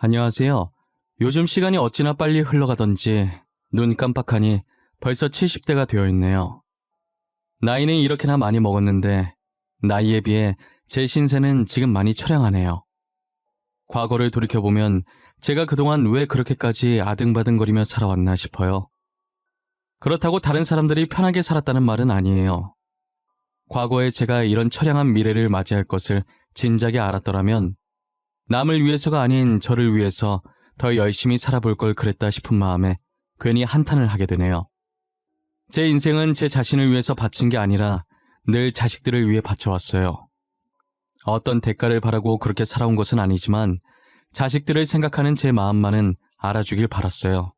안녕하세요. 요즘 시간이 어찌나 빨리 흘러가던지 눈 깜빡하니 벌써 70대가 되어 있네요. 나이는 이렇게나 많이 먹었는데 나이에 비해 제 신세는 지금 많이 처량하네요. 과거를 돌이켜보면 제가 그동안 왜 그렇게까지 아등바등거리며 살아왔나 싶어요. 그렇다고 다른 사람들이 편하게 살았다는 말은 아니에요. 과거에 제가 이런 처량한 미래를 맞이할 것을 진작에 알았더라면 남을 위해서가 아닌 저를 위해서 더 열심히 살아볼 걸 그랬다 싶은 마음에 괜히 한탄을 하게 되네요. 제 인생은 제 자신을 위해서 바친 게 아니라 늘 자식들을 위해 바쳐왔어요. 어떤 대가를 바라고 그렇게 살아온 것은 아니지만 자식들을 생각하는 제 마음만은 알아주길 바랐어요.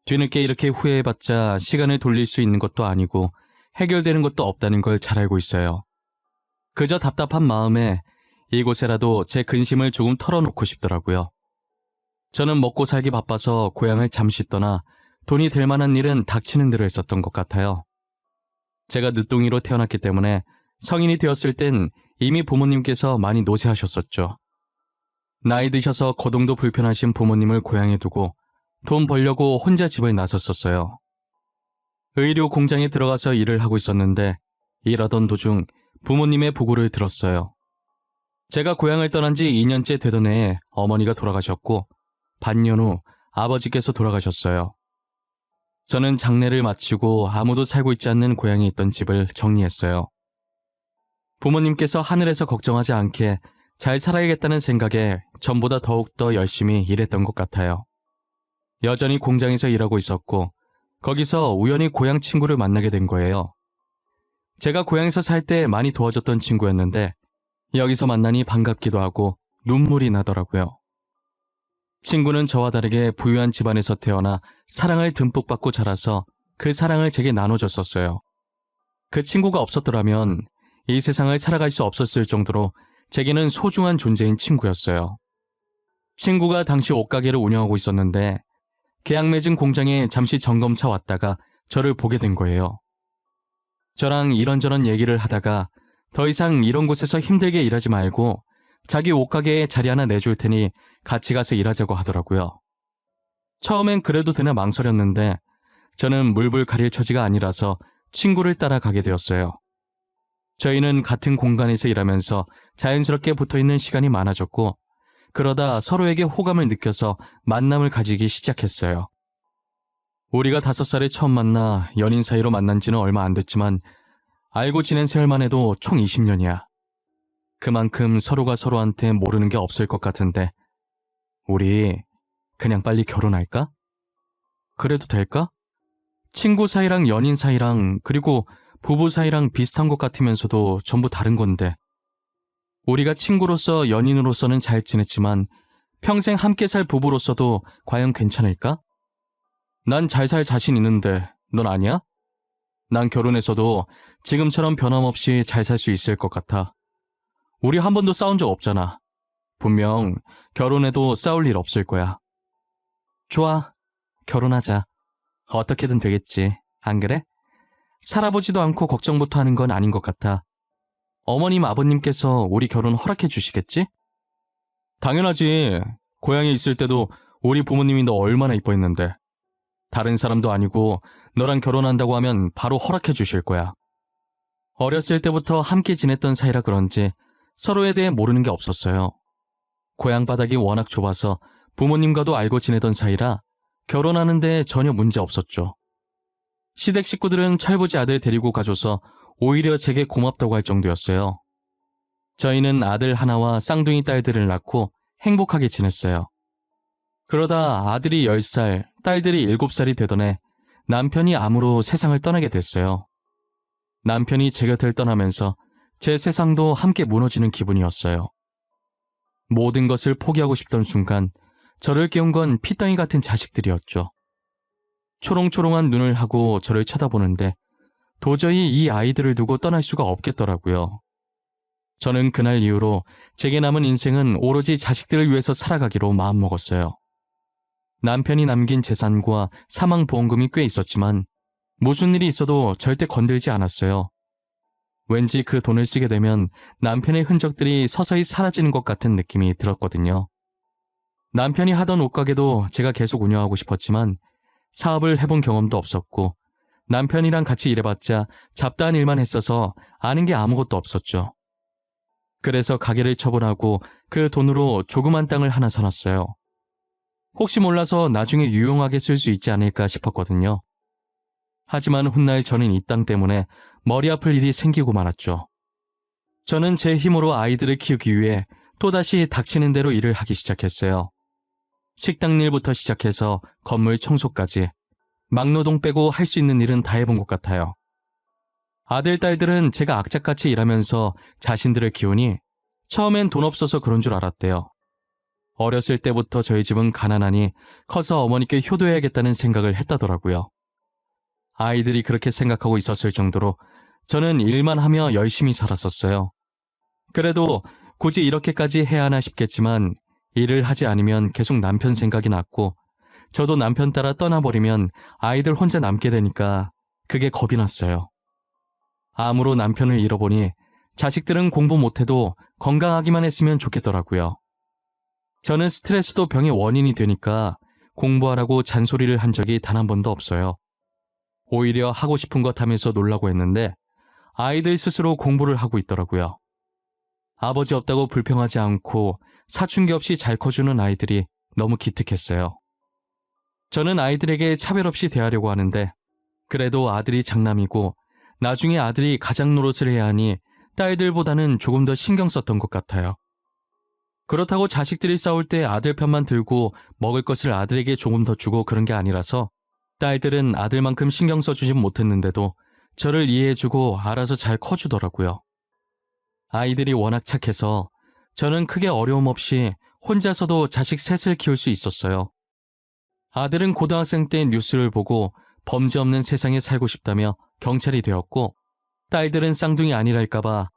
뒤늦게 이렇게 후회해봤자 시간을 돌릴 수 있는 것도 아니고 해결되는 것도 없다는 걸 잘 알고 있어요. 그저 답답한 마음에 이곳에라도 제 근심을 조금 털어놓고 싶더라고요. 저는 먹고 살기 바빠서 고향을 잠시 떠나 돈이 될 만한 일은 닥치는 대로 했었던 것 같아요. 제가 늦둥이로 태어났기 때문에 성인이 되었을 땐 이미 부모님께서 많이 노쇠하셨었죠. 나이 드셔서 거동도 불편하신 부모님을 고향에 두고 돈 벌려고 혼자 집을 나섰었어요. 의료 공장에 들어가서 일을 하고 있었는데 일하던 도중 부모님의 부고를 들었어요. 제가 고향을 떠난 지 2년째 되던 해에 어머니가 돌아가셨고 반년 후 아버지께서 돌아가셨어요. 저는 장례를 마치고 아무도 살고 있지 않는 고향에 있던 집을 정리했어요. 부모님께서 하늘에서 걱정하지 않게 잘 살아야겠다는 생각에 전보다 더욱더 열심히 일했던 것 같아요. 여전히 공장에서 일하고 있었고 거기서 우연히 고향 친구를 만나게 된 거예요. 제가 고향에서 살 때 많이 도와줬던 친구였는데 여기서 만나니 반갑기도 하고 눈물이 나더라고요. 친구는 저와 다르게 부유한 집안에서 태어나 사랑을 듬뿍 받고 자라서 그 사랑을 제게 나눠줬었어요. 그 친구가 없었더라면 이 세상을 살아갈 수 없었을 정도로 제게는 소중한 존재인 친구였어요. 친구가 당시 옷가게를 운영하고 있었는데 계약 맺은 공장에 잠시 점검차 왔다가 저를 보게 된 거예요. 저랑 이런저런 얘기를 하다가 더 이상 이런 곳에서 힘들게 일하지 말고 자기 옷가게에 자리 하나 내줄 테니 같이 가서 일하자고 하더라고요. 처음엔 그래도 되나 망설였는데 저는 물불 가릴 처지가 아니라서 친구를 따라가게 되었어요. 저희는 같은 공간에서 일하면서 자연스럽게 붙어있는 시간이 많아졌고 그러다 서로에게 호감을 느껴서 만남을 가지기 시작했어요. 우리가 5살에 처음 만나 연인 사이로 만난 지는 얼마 안 됐지만 알고 지낸 세월만 해도 총 20년이야. 그만큼 서로가 서로한테 모르는 게 없을 것 같은데 우리 그냥 빨리 결혼할까? 그래도 될까? 친구 사이랑 연인 사이랑 그리고 부부 사이랑 비슷한 것 같으면서도 전부 다른 건데 우리가 친구로서 연인으로서는 잘 지냈지만 평생 함께 살 부부로서도 과연 괜찮을까? 난 잘 살 자신 있는데 넌 아니야? 난 결혼해서도 지금처럼 변함없이 잘 살 수 있을 것 같아. 우리 한 번도 싸운 적 없잖아. 분명 결혼해도 싸울 일 없을 거야. 좋아, 결혼하자. 어떻게든 되겠지, 안 그래? 살아보지도 않고 걱정부터 하는 건 아닌 것 같아. 어머님, 아버님께서 우리 결혼 허락해 주시겠지? 당연하지. 고향에 있을 때도 우리 부모님이 너 얼마나 이뻐했는데. 다른 사람도 아니고 너랑 결혼한다고 하면 바로 허락해 주실 거야. 어렸을 때부터 함께 지냈던 사이라 그런지 서로에 대해 모르는 게 없었어요. 고향 바닥이 워낙 좁아서 부모님과도 알고 지내던 사이라 결혼하는데 전혀 문제 없었죠. 시댁 식구들은 철부지 아들 데리고 가줘서 오히려 제게 고맙다고 할 정도였어요. 저희는 아들 하나와 쌍둥이 딸들을 낳고 행복하게 지냈어요. 그러다 아들이 10살, 딸들이 7살이 되던 해 남편이 암으로 세상을 떠나게 됐어요. 남편이 제 곁을 떠나면서 제 세상도 함께 무너지는 기분이었어요. 모든 것을 포기하고 싶던 순간 저를 깨운 건 피덩이 같은 자식들이었죠. 초롱초롱한 눈을 하고 저를 쳐다보는데 도저히 이 아이들을 두고 떠날 수가 없겠더라고요. 저는 그날 이후로 제게 남은 인생은 오로지 자식들을 위해서 살아가기로 마음먹었어요. 남편이 남긴 재산과 사망보험금이 꽤 있었지만 무슨 일이 있어도 절대 건들지 않았어요. 왠지 그 돈을 쓰게 되면 남편의 흔적들이 서서히 사라지는 것 같은 느낌이 들었거든요. 남편이 하던 옷가게도 제가 계속 운영하고 싶었지만 사업을 해본 경험도 없었고 남편이랑 같이 일해봤자 잡다한 일만 했어서 아는 게 아무것도 없었죠. 그래서 가게를 처분하고 그 돈으로 조그만 땅을 하나 사놨어요. 혹시 몰라서 나중에 유용하게 쓸 수 있지 않을까 싶었거든요. 하지만 훗날 저는 이 땅 때문에 머리 아플 일이 생기고 말았죠. 저는 제 힘으로 아이들을 키우기 위해 또다시 닥치는 대로 일을 하기 시작했어요. 식당 일부터 시작해서 건물 청소까지 막노동 빼고 할 수 있는 일은 다 해본 것 같아요. 아들, 딸들은 제가 악착같이 일하면서 자신들을 키우니 처음엔 돈 없어서 그런 줄 알았대요. 어렸을 때부터 저희 집은 가난하니 커서 어머니께 효도해야겠다는 생각을 했다더라고요. 아이들이 그렇게 생각하고 있었을 정도로 저는 일만 하며 열심히 살았었어요. 그래도 굳이 이렇게까지 해야 하나 싶겠지만 일을 하지 않으면 계속 남편 생각이 났고 저도 남편 따라 떠나버리면 아이들 혼자 남게 되니까 그게 겁이 났어요. 암으로 남편을 잃어보니 자식들은 공부 못해도 건강하기만 했으면 좋겠더라고요. 저는 스트레스도 병의 원인이 되니까 공부하라고 잔소리를 한 적이 단 한 번도 없어요. 오히려 하고 싶은 것 하면서 놀라고 했는데 아이들 스스로 공부를 하고 있더라고요. 아버지 없다고 불평하지 않고 사춘기 없이 잘 커주는 아이들이 너무 기특했어요. 저는 아이들에게 차별 없이 대하려고 하는데 그래도 아들이 장남이고 나중에 아들이 가장 노릇을 해야 하니 딸들보다는 조금 더 신경 썼던 것 같아요. 그렇다고 자식들이 싸울 때 아들 편만 들고 먹을 것을 아들에게 조금 더 주고 그런 게 아니라서 딸들은 아들만큼 신경 써주진 못했는데도 저를 이해해주고 알아서 잘 커주더라고요. 아이들이 워낙 착해서 저는 크게 어려움 없이 혼자서도 자식 셋을 키울 수 있었어요. 아들은 고등학생 때 뉴스를 보고 범죄 없는 세상에 살고 싶다며 경찰이 되었고 딸들은 쌍둥이 아니랄까봐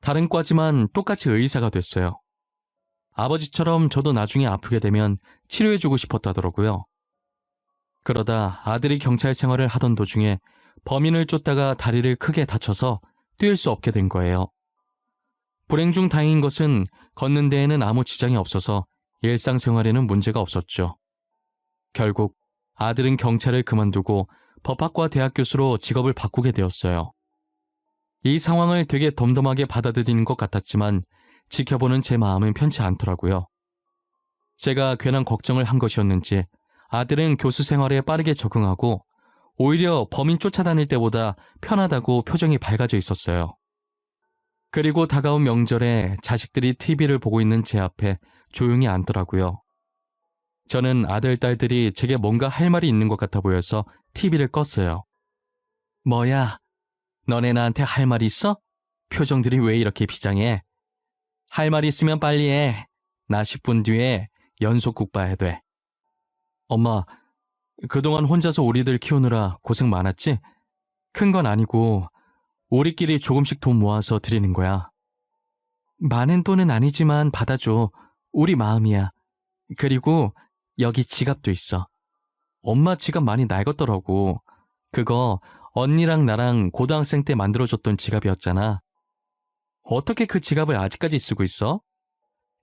다른 과지만 똑같이 의사가 됐어요. 아버지처럼 저도 나중에 아프게 되면 치료해주고 싶었다더라고요. 그러다 아들이 경찰 생활을 하던 도중에 범인을 쫓다가 다리를 크게 다쳐서 뛸 수 없게 된 거예요. 불행 중 다행인 것은 걷는 데에는 아무 지장이 없어서 일상생활에는 문제가 없었죠. 결국 아들은 경찰을 그만두고 법학과 대학 교수로 직업을 바꾸게 되었어요. 이 상황을 되게 덤덤하게 받아들이는 것 같았지만 지켜보는 제 마음은 편치 않더라고요. 제가 괜한 걱정을 한 것이었는지 아들은 교수 생활에 빠르게 적응하고 오히려 범인 쫓아다닐 때보다 편하다고 표정이 밝아져 있었어요. 그리고 다가온 명절에 자식들이 TV를 보고 있는 제 앞에 조용히 앉더라고요. 저는 아들, 딸들이 제게 뭔가 할 말이 있는 것 같아 보여서 TV를 껐어요. 뭐야? 너네 나한테 할 말이 있어? 표정들이 왜 이렇게 비장해? 할 말 있으면 빨리 해. 나 10분 뒤에 연속극 봐야 돼. 엄마, 그동안 혼자서 우리들 키우느라 고생 많았지? 큰 건 아니고 우리끼리 조금씩 돈 모아서 드리는 거야. 많은 돈은 아니지만 받아줘. 우리 마음이야. 그리고 여기 지갑도 있어. 엄마 지갑 많이 낡았더라고. 그거 언니랑 나랑 고등학생 때 만들어줬던 지갑이었잖아. 어떻게 그 지갑을 아직까지 쓰고 있어?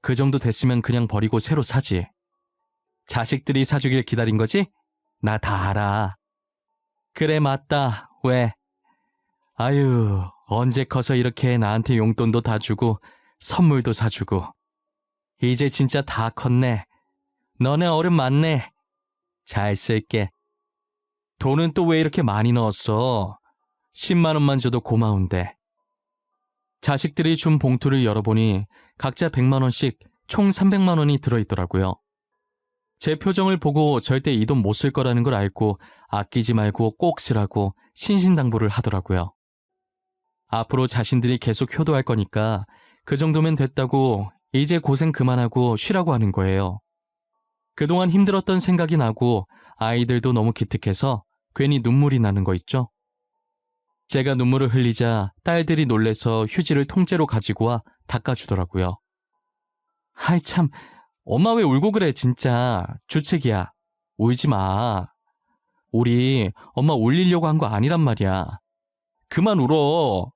그 정도 됐으면 그냥 버리고 새로 사지. 자식들이 사주길 기다린 거지? 나 다 알아. 그래, 맞다. 왜? 아유, 언제 커서 이렇게 나한테 용돈도 다 주고 선물도 사주고. 이제 진짜 다 컸네. 너네 어른 많네. 잘 쓸게. 돈은 또 왜 이렇게 많이 넣었어? 10만 원만 줘도 고마운데. 자식들이 준 봉투를 열어보니 각자 100만 원씩 총 300만 원이 들어있더라고요. 제 표정을 보고 절대 이 돈 못 쓸 거라는 걸 알고 아끼지 말고 꼭 쓰라고 신신당부를 하더라고요. 앞으로 자신들이 계속 효도할 거니까 그 정도면 됐다고 이제 고생 그만하고 쉬라고 하는 거예요. 그동안 힘들었던 생각이 나고 아이들도 너무 기특해서 괜히 눈물이 나는 거 있죠? 제가 눈물을 흘리자 딸들이 놀래서 휴지를 통째로 가지고 와 닦아주더라고요. 아이 참, 엄마 왜 울고 그래 진짜. 주책이야. 울지 마. 우리 엄마 울리려고 한 거 아니란 말이야. 그만 울어.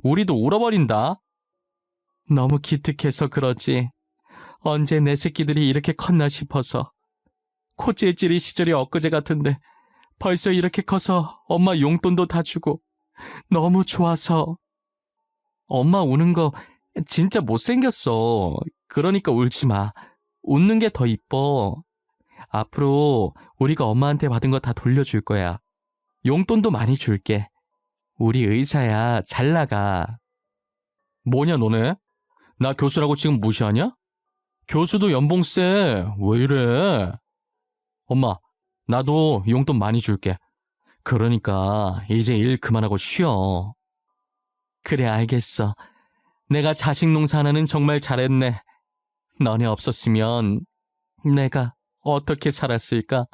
우리도 울어버린다. 너무 기특해서 그러지. 언제 내 새끼들이 이렇게 컸나 싶어서. 코찔찔이 시절이 엊그제 같은데 벌써 이렇게 커서 엄마 용돈도 다 주고 너무 좋아서. 엄마 우는 거 진짜 못생겼어. 그러니까 울지 마. 웃는 게 더 이뻐. 앞으로 우리가 엄마한테 받은 거 다 돌려줄 거야. 용돈도 많이 줄게. 우리 의사야. 잘 나가. 뭐냐 너네? 나 교수라고 지금 무시하냐? 교수도 연봉 세. 왜 이래? 엄마, 나도 용돈 많이 줄게. 그러니까 이제 일 그만하고 쉬어. 그래, 알겠어. 내가 자식 농사 하나는 정말 잘했네. 너네 없었으면 내가 어떻게 살았을까?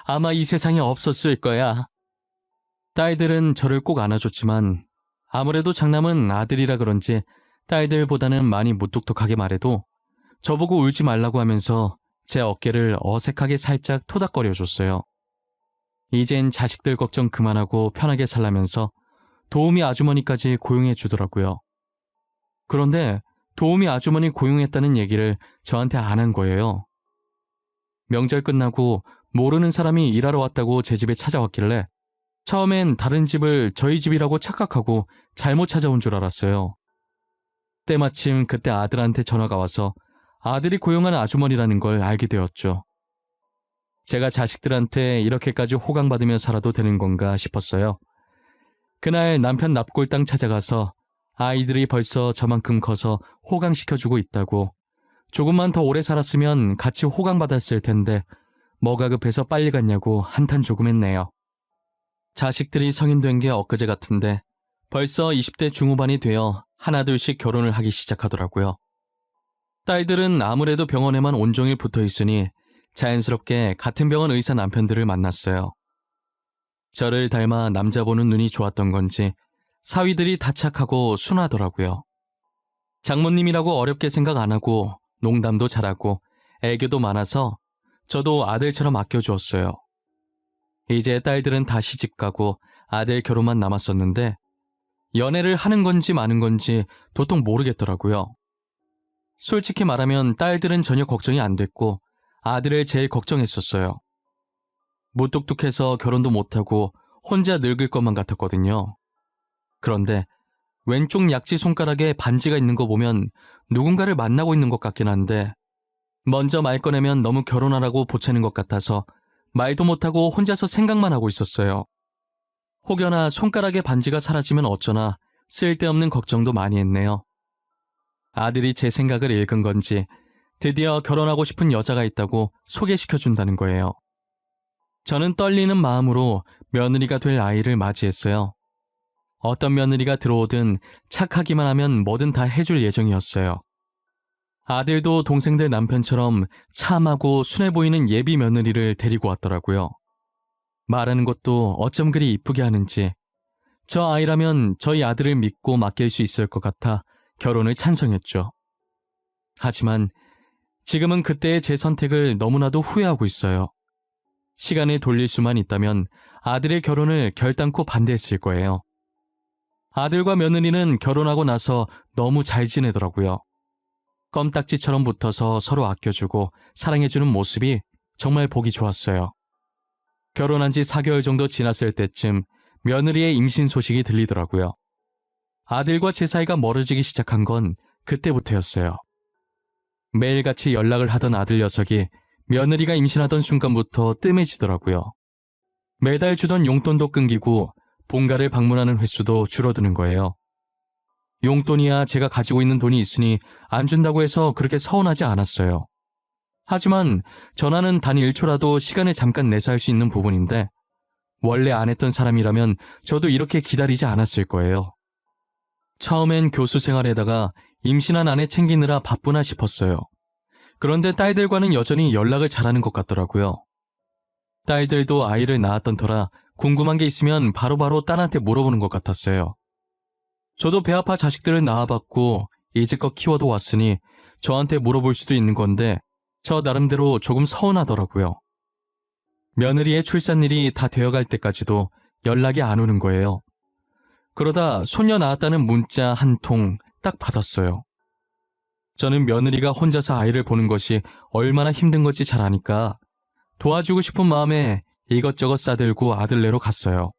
아마 이 세상에 없었을 거야. 딸들은 저를 꼭 안아줬지만 아무래도 장남은 아들이라 그런지 딸들보다는 많이 무뚝뚝하게 말해도 저보고 울지 말라고 하면서 제 어깨를 어색하게 살짝 토닥거려줬어요. 이젠 자식들 걱정 그만하고 편하게 살라면서 도우미 아주머니까지 고용해 주더라고요. 그런데 도우미 아주머니 고용했다는 얘기를 저한테 안 한 거예요. 명절 끝나고 모르는 사람이 일하러 왔다고 제 집에 찾아왔길래 처음엔 다른 집을 저희 집이라고 착각하고 잘못 찾아온 줄 알았어요. 때마침 그때 아들한테 전화가 와서 아들이 고용한 아주머니라는 걸 알게 되었죠. 제가 자식들한테 이렇게까지 호강받으며 살아도 되는 건가 싶었어요. 그날 남편 납골당 찾아가서 아이들이 벌써 저만큼 커서 호강시켜주고 있다고, 조금만 더 오래 살았으면 같이 호강받았을 텐데 뭐가 급해서 빨리 갔냐고 한탄 조금 했네요. 자식들이 성인된 게 엊그제 같은데 벌써 20대 중후반이 되어 하나둘씩 결혼을 하기 시작하더라고요. 딸들은 아무래도 병원에만 온종일 붙어 있으니 자연스럽게 같은 병원 의사 남편들을 만났어요. 저를 닮아 남자 보는 눈이 좋았던 건지 사위들이 다 착하고 순하더라고요. 장모님이라고 어렵게 생각 안 하고 농담도 잘하고 애교도 많아서 저도 아들처럼 아껴주었어요. 이제 딸들은 다 시집가고 아들 결혼만 남았었는데 연애를 하는 건지 마는 건지 도통 모르겠더라고요. 솔직히 말하면 딸들은 전혀 걱정이 안 됐고 아들을 제일 걱정했었어요. 무뚝뚝해서 결혼도 못하고 혼자 늙을 것만 같았거든요. 그런데 왼쪽 약지 손가락에 반지가 있는 거 보면 누군가를 만나고 있는 것 같긴 한데 먼저 말 꺼내면 너무 결혼하라고 보채는 것 같아서 말도 못하고 혼자서 생각만 하고 있었어요. 혹여나 손가락에 반지가 사라지면 어쩌나 쓸데없는 걱정도 많이 했네요. 아들이 제 생각을 읽은 건지 드디어 결혼하고 싶은 여자가 있다고 소개시켜준다는 거예요. 저는 떨리는 마음으로 며느리가 될 아이를 맞이했어요. 어떤 며느리가 들어오든 착하기만 하면 뭐든 다 해줄 예정이었어요. 아들도 동생들 남편처럼 참하고 순해 보이는 예비 며느리를 데리고 왔더라고요. 말하는 것도 어쩜 그리 이쁘게 하는지 저 아이라면 저희 아들을 믿고 맡길 수 있을 것 같아 결혼을 찬성했죠. 하지만 지금은 그때의 제 선택을 너무나도 후회하고 있어요. 시간을 돌릴 수만 있다면 아들의 결혼을 결단코 반대했을 거예요. 아들과 며느리는 결혼하고 나서 너무 잘 지내더라고요. 껌딱지처럼 붙어서 서로 아껴주고 사랑해주는 모습이 정말 보기 좋았어요. 결혼한 지 4개월 정도 지났을 때쯤 며느리의 임신 소식이 들리더라고요. 아들과 제 사이가 멀어지기 시작한 건 그때부터였어요. 매일같이 연락을 하던 아들 녀석이 며느리가 임신하던 순간부터 뜸해지더라고요. 매달 주던 용돈도 끊기고 본가를 방문하는 횟수도 줄어드는 거예요. 용돈이야 제가 가지고 있는 돈이 있으니 안 준다고 해서 그렇게 서운하지 않았어요. 하지만 전화는 단 1초라도 시간을 잠깐 내서 할 수 있는 부분인데 원래 안 했던 사람이라면 저도 이렇게 기다리지 않았을 거예요. 처음엔 교수 생활에다가 임신한 아내 챙기느라 바쁘나 싶었어요. 그런데 딸들과는 여전히 연락을 잘하는 것 같더라고요. 딸들도 아이를 낳았던 터라 궁금한 게 있으면 바로바로 딸한테 물어보는 것 같았어요. 저도 배 아파 자식들을 낳아봤고 이제껏 키워도 왔으니 저한테 물어볼 수도 있는 건데 저 나름대로 조금 서운하더라고요. 며느리의 출산일이 다 되어갈 때까지도 연락이 안 오는 거예요. 그러다 손녀 낳았다는 문자 한 통 딱 받았어요. 저는 며느리가 혼자서 아이를 보는 것이 얼마나 힘든 건지 잘 아니까 도와주고 싶은 마음에 이것저것 싸들고 아들네로 갔어요.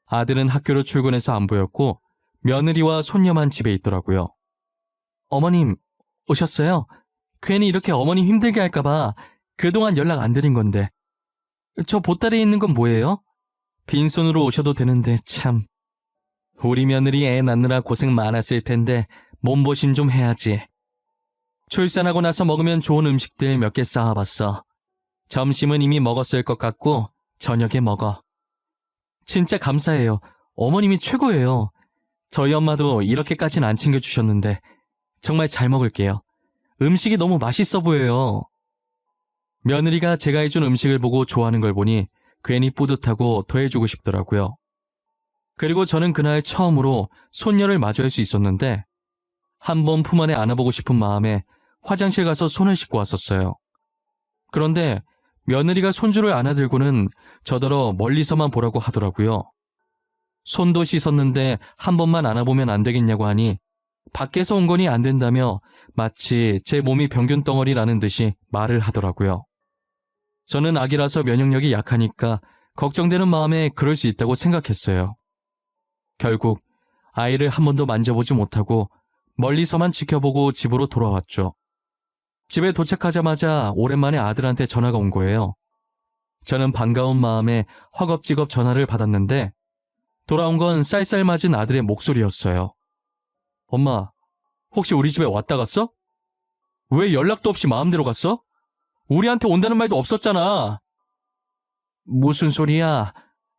아들은 학교로 출근해서 안 보였고 며느리와 손녀만 집에 있더라고요. 어머님, 오셨어요? 괜히 이렇게 어머님 힘들게 할까봐 그동안 연락 안 드린 건데. 저 보따리에 있는 건 뭐예요? 빈손으로 오셔도 되는데 참. 우리 며느리 애 낳느라 고생 많았을 텐데 몸보신 좀 해야지. 출산하고 나서 먹으면 좋은 음식들 몇 개 쌓아봤어. 점심은 이미 먹었을 것 같고 저녁에 먹어. 진짜 감사해요. 어머님이 최고예요. 저희 엄마도 이렇게까지는 안 챙겨주셨는데 정말 잘 먹을게요. 음식이 너무 맛있어 보여요. 며느리가 제가 해준 음식을 보고 좋아하는 걸 보니 괜히 뿌듯하고 더 해주고 싶더라고요. 그리고 저는 그날 처음으로 손녀를 마주할 수 있었는데 한번 품 안에 안아보고 싶은 마음에 화장실 가서 손을 씻고 왔었어요. 그런데 며느리가 손주를 안아들고는 저더러 멀리서만 보라고 하더라고요. 손도 씻었는데 한 번만 안아보면 안 되겠냐고 하니 밖에서 온 거니 안 된다며 마치 제 몸이 병균 덩어리라는 듯이 말을 하더라고요. 저는 아기라서 면역력이 약하니까 걱정되는 마음에 그럴 수 있다고 생각했어요. 결국 아이를 한 번도 만져보지 못하고 멀리서만 지켜보고 집으로 돌아왔죠. 집에 도착하자마자 오랜만에 아들한테 전화가 온 거예요. 저는 반가운 마음에 허겁지겁 전화를 받았는데 돌아온 건 쌀쌀맞은 아들의 목소리였어요. 엄마, 혹시 우리 집에 왔다 갔어? 왜 연락도 없이 마음대로 갔어? 우리한테 온다는 말도 없었잖아. 무슨 소리야?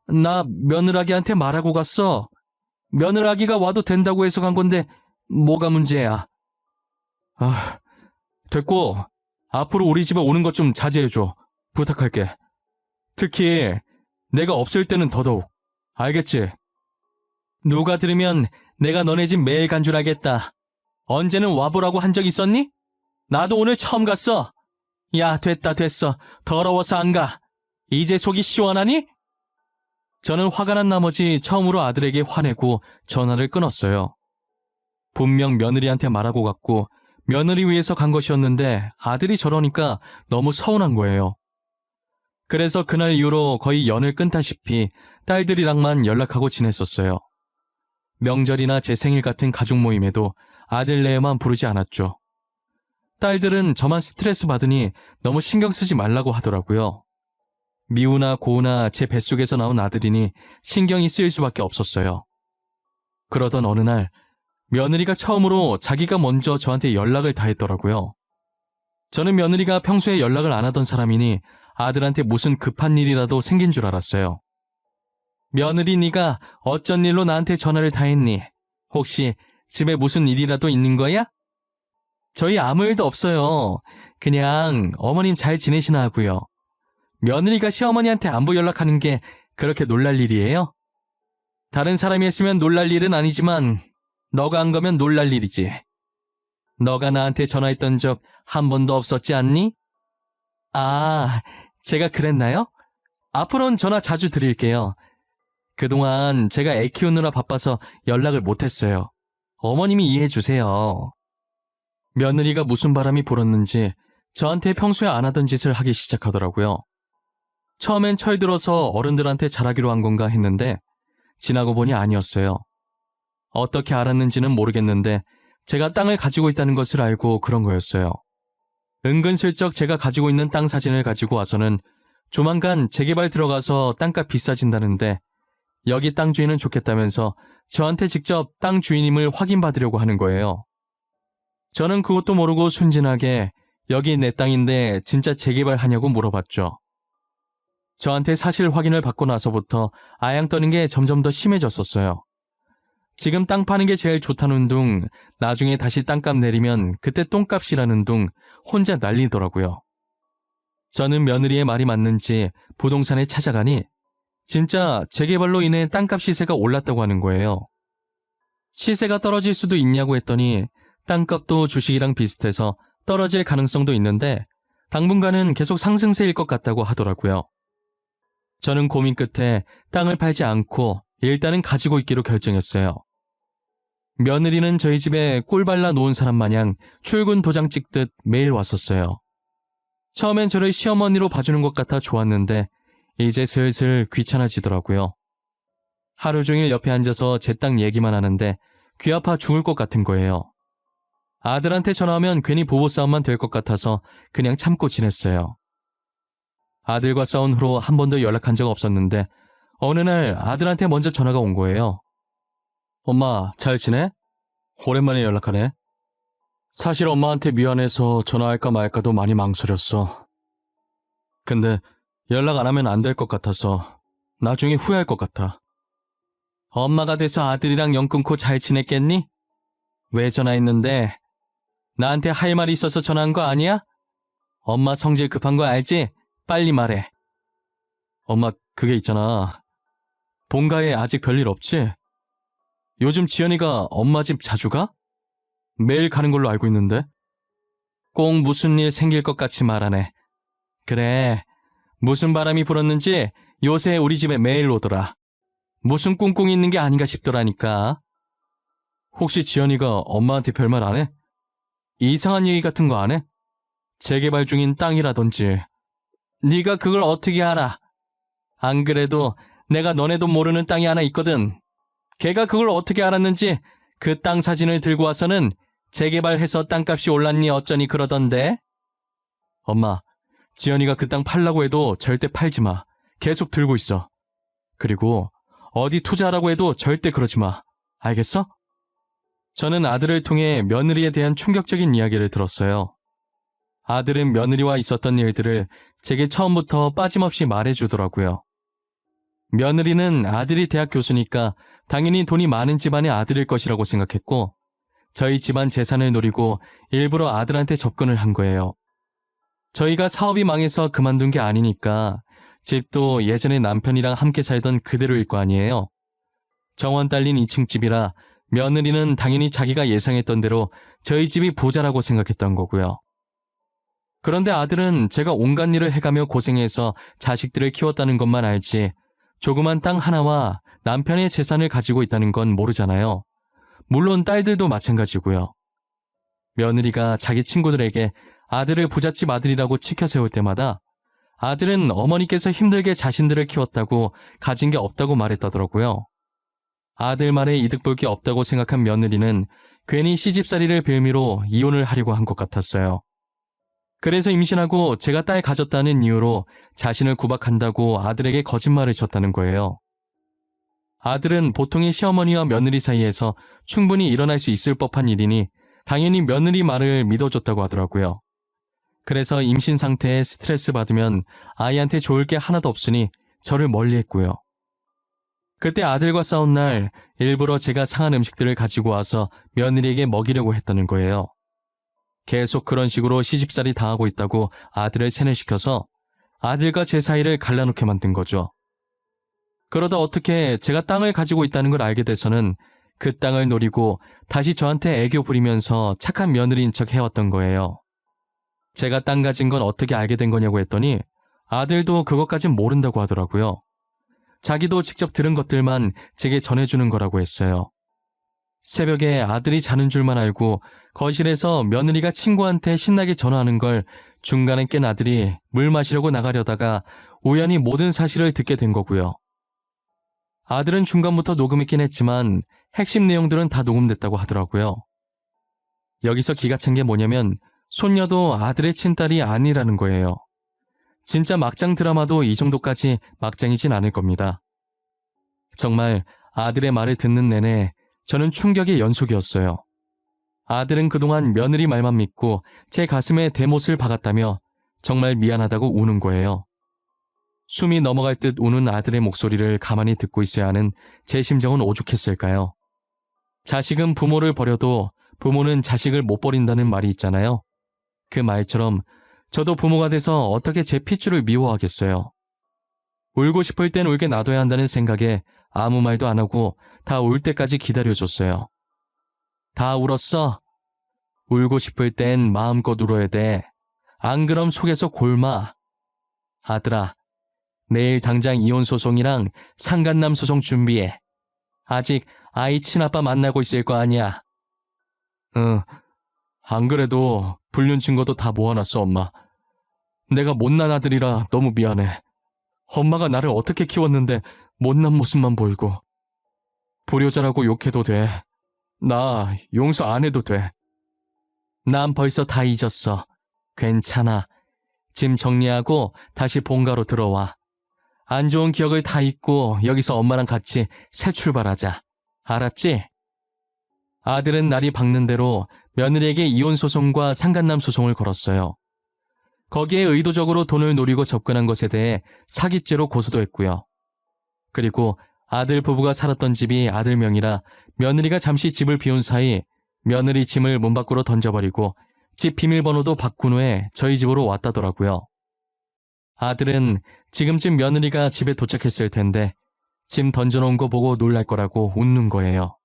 나 며느라기한테 말하고 갔어. 며느라기가 와도 된다고 해서 간 건데 뭐가 문제야? 됐고 앞으로 우리 집에 오는 것 좀 자제해줘. 부탁할게. 특히 내가 없을 때는 더더욱. 알겠지? 누가 들으면 내가 너네 집 매일 간 줄 알겠다. 언제는 와보라고 한 적 있었니? 나도 오늘 처음 갔어. 야, 됐어. 더러워서 안 가. 이제 속이 시원하니? 저는 화가 난 나머지 처음으로 아들에게 화내고 전화를 끊었어요. 분명 며느리한테 말하고 갔고 며느리 위해서 간 것이었는데 아들이 저러니까 너무 서운한 거예요. 그래서 그날 이후로 거의 연을 끊다시피 딸들이랑만 연락하고 지냈었어요. 명절이나 제 생일 같은 가족 모임에도 아들네만 부르지 않았죠. 딸들은 저만 스트레스 받으니 너무 신경 쓰지 말라고 하더라고요. 미우나 고우나 제 뱃속에서 나온 아들이니 신경이 쓰일 수밖에 없었어요. 그러던 어느 날 며느리가 처음으로 자기가 먼저 저한테 연락을 다 했더라고요. 저는 며느리가 평소에 연락을 안 하던 사람이니 아들한테 무슨 급한 일이라도 생긴 줄 알았어요. 며느리 네가 어쩐 일로 나한테 전화를 다 했니? 혹시 집에 무슨 일이라도 있는 거야? 저희 아무 일도 없어요. 그냥 어머님 잘 지내시나 하고요. 며느리가 시어머니한테 안부 연락하는 게 그렇게 놀랄 일이에요? 다른 사람이 했으면 놀랄 일은 아니지만 너가 한 거면 놀랄 일이지. 너가 나한테 전화했던 적 한 번도 없었지 않니? 아, 제가 그랬나요? 앞으로는 전화 자주 드릴게요. 그동안 제가 애 키우느라 바빠서 연락을 못했어요. 어머님이 이해해 주세요. 며느리가 무슨 바람이 불었는지 저한테 평소에 안 하던 짓을 하기 시작하더라고요. 처음엔 철들어서 어른들한테 잘하기로 한 건가 했는데 지나고 보니 아니었어요. 어떻게 알았는지는 모르겠는데 제가 땅을 가지고 있다는 것을 알고 그런 거였어요. 은근슬쩍 제가 가지고 있는 땅 사진을 가지고 와서는 조만간 재개발 들어가서 땅값 비싸진다는데 여기 땅 주인은 좋겠다면서 저한테 직접 땅 주인임을 확인받으려고 하는 거예요. 저는 그것도 모르고 순진하게 여기 내 땅인데 진짜 재개발하냐고 물어봤죠. 저한테 사실 확인을 받고 나서부터 아양 떠는 게 점점 더 심해졌었어요. 지금 땅 파는 게 제일 좋다는 둥, 나중에 다시 땅값 내리면 그때 똥값이라는 둥 혼자 난리더라고요. 저는 며느리의 말이 맞는지 부동산에 찾아가니 진짜 재개발로 인해 땅값 시세가 올랐다고 하는 거예요. 시세가 떨어질 수도 있냐고 했더니 땅값도 주식이랑 비슷해서 떨어질 가능성도 있는데 당분간은 계속 상승세일 것 같다고 하더라고요. 저는 고민 끝에 땅을 팔지 않고 일단은 가지고 있기로 결정했어요. 며느리는 저희 집에 꿀 발라 놓은 사람 마냥 출근 도장 찍듯 매일 왔었어요. 처음엔 저를 시어머니로 봐주는 것 같아 좋았는데 이제 슬슬 귀찮아지더라고요. 하루 종일 옆에 앉아서 제 딸 얘기만 하는데 귀 아파 죽을 것 같은 거예요. 아들한테 전화하면 괜히 부부싸움만 될 것 같아서 그냥 참고 지냈어요. 아들과 싸운 후로 한 번도 연락한 적 없었는데 어느 날 아들한테 먼저 전화가 온 거예요. 엄마, 잘 지내? 오랜만에 연락하네. 사실 엄마한테 미안해서 전화할까 말까도 많이 망설였어. 근데 연락 안 하면 안 될 것 같아서 나중에 후회할 것 같아. 엄마가 돼서 아들이랑 연 끊고 잘 지냈겠니? 왜 전화했는데? 나한테 할 말이 있어서 전화한 거 아니야? 엄마 성질 급한 거 알지? 빨리 말해. 엄마, 그게 있잖아. 본가에 아직 별일 없지? 요즘 지연이가 엄마 집 자주 가? 매일 가는 걸로 알고 있는데. 꼭 무슨 일 생길 것 같이 말하네. 그래, 무슨 바람이 불었는지 요새 우리 집에 매일 오더라. 무슨 꿍꿍이 있는 게 아닌가 싶더라니까. 혹시 지연이가 엄마한테 별말 안 해? 이상한 얘기 같은 거 안 해? 재개발 중인 땅이라든지. 네가 그걸 어떻게 알아? 안 그래도 내가 너네도 모르는 땅이 하나 있거든. 걔가 그걸 어떻게 알았는지 그 땅 사진을 들고 와서는 재개발해서 땅값이 올랐니 어쩌니 그러던데. 엄마, 지연이가 그 땅 팔라고 해도 절대 팔지 마. 계속 들고 있어. 그리고 어디 투자하라고 해도 절대 그러지 마. 알겠어? 저는 아들을 통해 며느리에 대한 충격적인 이야기를 들었어요. 아들은 며느리와 있었던 일들을 제게 처음부터 빠짐없이 말해주더라고요. 며느리는 아들이 대학 교수니까 당연히 돈이 많은 집안의 아들일 것이라고 생각했고 저희 집안 재산을 노리고 일부러 아들한테 접근을 한 거예요. 저희가 사업이 망해서 그만둔 게 아니니까 집도 예전에 남편이랑 함께 살던 그대로일 거 아니에요. 정원 딸린 2층 집이라 며느리는 당연히 자기가 예상했던 대로 저희 집이 부자라고 생각했던 거고요. 그런데 아들은 제가 온갖 일을 해가며 고생해서 자식들을 키웠다는 것만 알지 조그만 땅 하나와 남편의 재산을 가지고 있다는 건 모르잖아요. 물론 딸들도 마찬가지고요. 며느리가 자기 친구들에게 아들을 부잣집 아들이라고 치켜 세울 때마다 아들은 어머니께서 힘들게 자신들을 키웠다고 가진 게 없다고 말했다더라고요. 아들 말에 이득 볼 게 없다고 생각한 며느리는 괜히 시집살이를 빌미로 이혼을 하려고 한 것 같았어요. 그래서 임신하고 제가 딸 가졌다는 이유로 자신을 구박한다고 아들에게 거짓말을 쳤다는 거예요. 아들은 보통의 시어머니와 며느리 사이에서 충분히 일어날 수 있을 법한 일이니 당연히 며느리 말을 믿어줬다고 하더라고요. 그래서 임신 상태에 스트레스 받으면 아이한테 좋을 게 하나도 없으니 저를 멀리했고요. 그때 아들과 싸운 날 일부러 제가 상한 음식들을 가지고 와서 며느리에게 먹이려고 했다는 거예요. 계속 그런 식으로 시집살이 당하고 있다고 아들을 세뇌시켜서 아들과 제 사이를 갈라놓게 만든 거죠. 그러다 어떻게 제가 땅을 가지고 있다는 걸 알게 돼서는 그 땅을 노리고 다시 저한테 애교 부리면서 착한 며느리인 척 해왔던 거예요. 제가 땅 가진 건 어떻게 알게 된 거냐고 했더니 아들도 그것까진 모른다고 하더라고요. 자기도 직접 들은 것들만 제게 전해주는 거라고 했어요. 새벽에 아들이 자는 줄만 알고 거실에서 며느리가 친구한테 신나게 전화하는 걸 중간에 깬 아들이 물 마시려고 나가려다가 우연히 모든 사실을 듣게 된 거고요. 아들은 중간부터 녹음했긴 했지만 핵심 내용들은 다 녹음됐다고 하더라고요. 여기서 기가 찬 게 뭐냐면 손녀도 아들의 친딸이 아니라는 거예요. 진짜 막장 드라마도 이 정도까지 막장이진 않을 겁니다. 정말 아들의 말을 듣는 내내 저는 충격의 연속이었어요. 아들은 그동안 며느리 말만 믿고 제 가슴에 대못을 박았다며 정말 미안하다고 우는 거예요. 숨이 넘어갈 듯 우는 아들의 목소리를 가만히 듣고 있어야 하는 제 심정은 오죽했을까요? 자식은 부모를 버려도 부모는 자식을 못 버린다는 말이 있잖아요. 그 말처럼 저도 부모가 돼서 어떻게 제 핏줄을 미워하겠어요. 울고 싶을 땐 울게 놔둬야 한다는 생각에 아무 말도 안 하고 다 울 때까지 기다려줬어요. 다 울었어? 울고 싶을 땐 마음껏 울어야 돼. 안 그럼 속에서 골마. 아들아, 내일 당장 이혼 소송이랑 상간남 소송 준비해. 아직 아이 친아빠 만나고 있을 거 아니야. 응, 안 그래도 불륜 증거도 다 모아놨어, 엄마. 내가 못난 아들이라 너무 미안해. 엄마가 나를 어떻게 키웠는데 못난 모습만 보이고. 불효자라고 욕해도 돼. 나 용서 안 해도 돼. 난 벌써 다 잊었어. 괜찮아. 짐 정리하고 다시 본가로 들어와. 안 좋은 기억을 다 잊고 여기서 엄마랑 같이 새 출발하자. 알았지? 아들은 날이 밝는 대로 며느리에게 이혼 소송과 상간남 소송을 걸었어요. 거기에 의도적으로 돈을 노리고 접근한 것에 대해 사기죄로 고소도 했고요. 그리고 아들 부부가 살았던 집이 아들 명이라 며느리가 잠시 집을 비운 사이 며느리 짐을 문 밖으로 던져버리고 집 비밀번호도 바꾼 후에 저희 집으로 왔다더라고요. 아들은 지금쯤 며느리가 집에 도착했을 텐데 짐 던져놓은 거 보고 놀랄 거라고 웃는 거예요.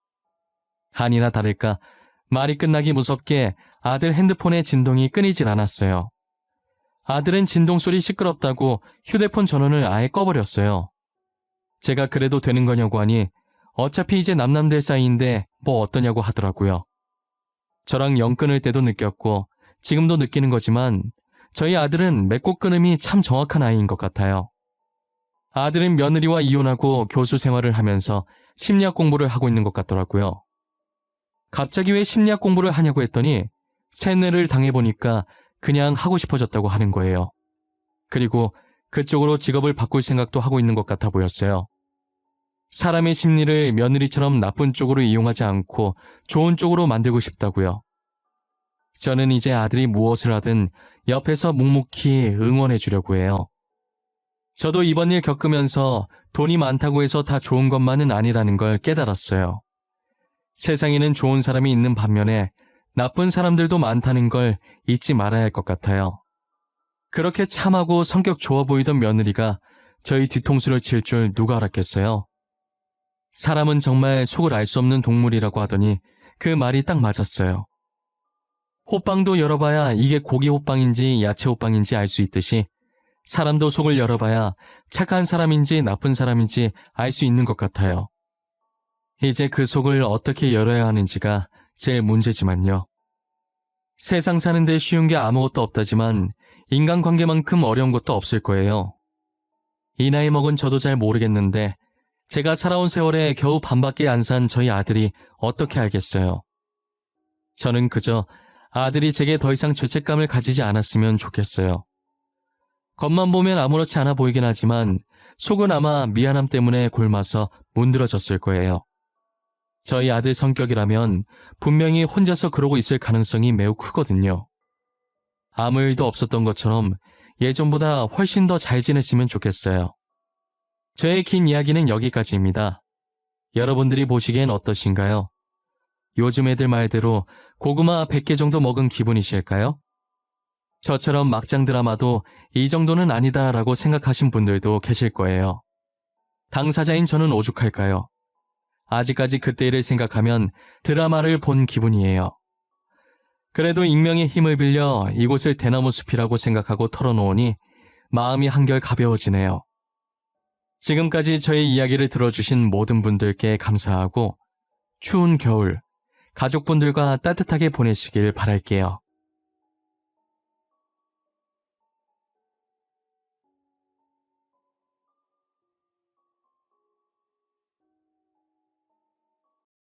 아니나 다를까 말이 끝나기 무섭게 아들 핸드폰의 진동이 끊이질 않았어요. 아들은 진동 소리 시끄럽다고 휴대폰 전원을 아예 꺼버렸어요. 제가 그래도 되는 거냐고 하니 어차피 이제 남남될 사이인데 뭐 어떠냐고 하더라고요. 저랑 영 끊을 때도 느꼈고 지금도 느끼는 거지만 저희 아들은 맺고 끊음이 참 정확한 아이인 것 같아요. 아들은 며느리와 이혼하고 교수 생활을 하면서 심리학 공부를 하고 있는 것 같더라고요. 갑자기 왜 심리학 공부를 하냐고 했더니 세뇌를 당해보니까 그냥 하고 싶어졌다고 하는 거예요. 그리고 그쪽으로 직업을 바꿀 생각도 하고 있는 것 같아 보였어요. 사람의 심리를 며느리처럼 나쁜 쪽으로 이용하지 않고 좋은 쪽으로 만들고 싶다고요. 저는 이제 아들이 무엇을 하든 옆에서 묵묵히 응원해 주려고 해요. 저도 이번 일 겪으면서 돈이 많다고 해서 다 좋은 것만은 아니라는 걸 깨달았어요. 세상에는 좋은 사람이 있는 반면에 나쁜 사람들도 많다는 걸 잊지 말아야 할 것 같아요. 그렇게 참하고 성격 좋아 보이던 며느리가 저희 뒤통수를 칠 줄 누가 알았겠어요? 사람은 정말 속을 알 수 없는 동물이라고 하더니 그 말이 딱 맞았어요. 호빵도 열어봐야 이게 고기 호빵인지 야채 호빵인지 알 수 있듯이 사람도 속을 열어봐야 착한 사람인지 나쁜 사람인지 알 수 있는 것 같아요. 이제 그 속을 어떻게 열어야 하는지가 제일 문제지만요. 세상 사는데 쉬운 게 아무것도 없다지만 인간관계만큼 어려운 것도 없을 거예요. 이 나이 먹은 저도 잘 모르겠는데 제가 살아온 세월에 겨우 반밖에 안 산 저희 아들이 어떻게 알겠어요. 저는 그저 아들이 제게 더 이상 죄책감을 가지지 않았으면 좋겠어요. 겉만 보면 아무렇지 않아 보이긴 하지만 속은 아마 미안함 때문에 곪아서 문드러졌을 거예요. 저희 아들 성격이라면 분명히 혼자서 그러고 있을 가능성이 매우 크거든요. 아무 일도 없었던 것처럼 예전보다 훨씬 더 잘 지냈으면 좋겠어요. 저의 긴 이야기는 여기까지입니다. 여러분들이 보시기엔 어떠신가요? 요즘 애들 말대로 고구마 100개 정도 먹은 기분이실까요? 저처럼 막장 드라마도 이 정도는 아니다라고 생각하신 분들도 계실 거예요. 당사자인 저는 오죽할까요? 아직까지 그때 일을 생각하면 드라마를 본 기분이에요. 그래도 익명의 힘을 빌려 이곳을 대나무 숲이라고 생각하고 털어놓으니 마음이 한결 가벼워지네요. 지금까지 저의 이야기를 들어주신 모든 분들께 감사하고 추운 겨울 가족분들과 따뜻하게 보내시길 바랄게요.